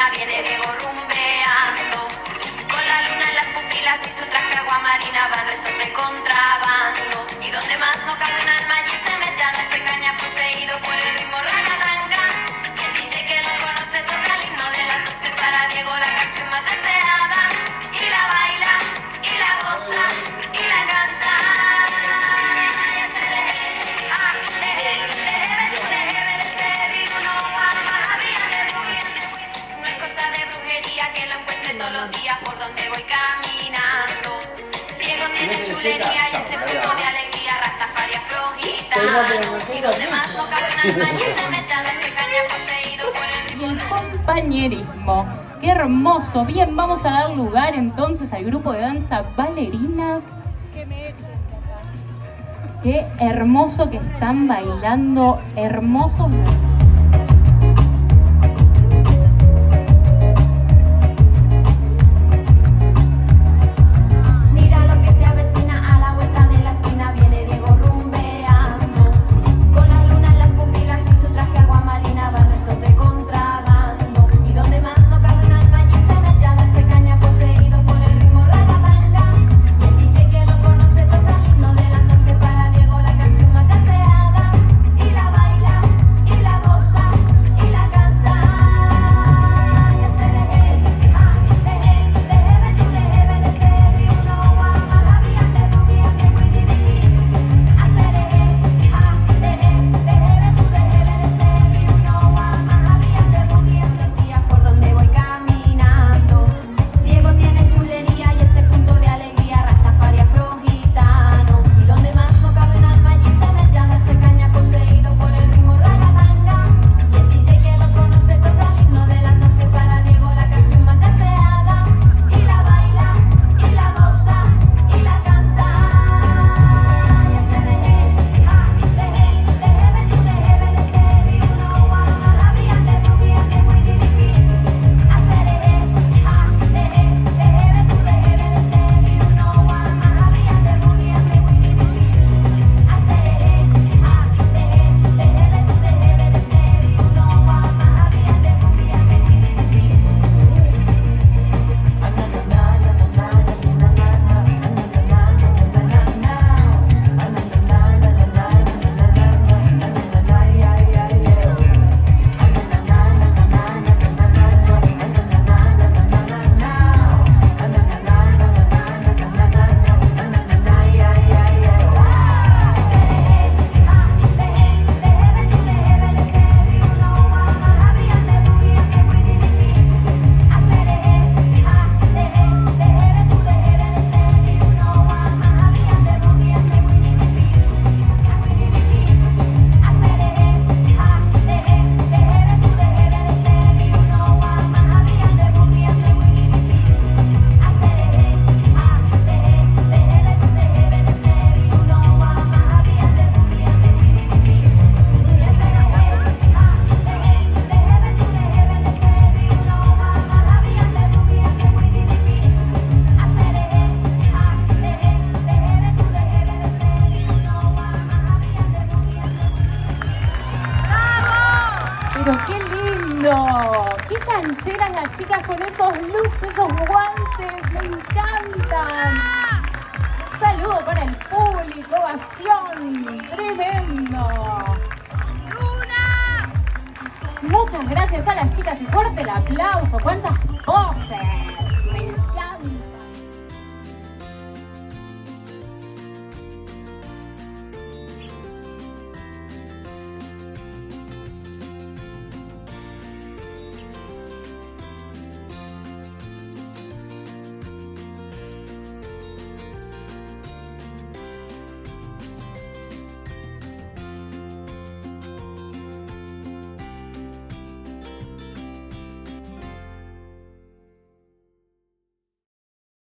esquina viene Diego rumbeando. Con la luna en las pupilas y su traje aguamarina van rezos de contrabando. Y donde más no cabe un alma allí se mete a ese caña poseído por el ritmo ragatanga. Y el DJ que lo conoce toca el himno de las 12 para Diego, la canción más deseada. Y la baila, y la goza, y la canta. Que lo encuentre todos los días por donde voy caminando. Diego tiene chulería y ese punto de alegría, Rastafari aflojita. Y donde más no cabe un alma allí se mete a ese caña poseído por el ritmo. Y el compañerismo, qué hermoso. Bien, vamos a dar lugar entonces al grupo de danza Bailarinas. Qué hermoso que están bailando, hermosos. Pero qué lindo, qué cancheras las chicas con esos looks, esos guantes, me encantan. Saludo para el público, ovación, tremendo. Muchas gracias a las chicas y fuerte el aplauso, cuántas voces.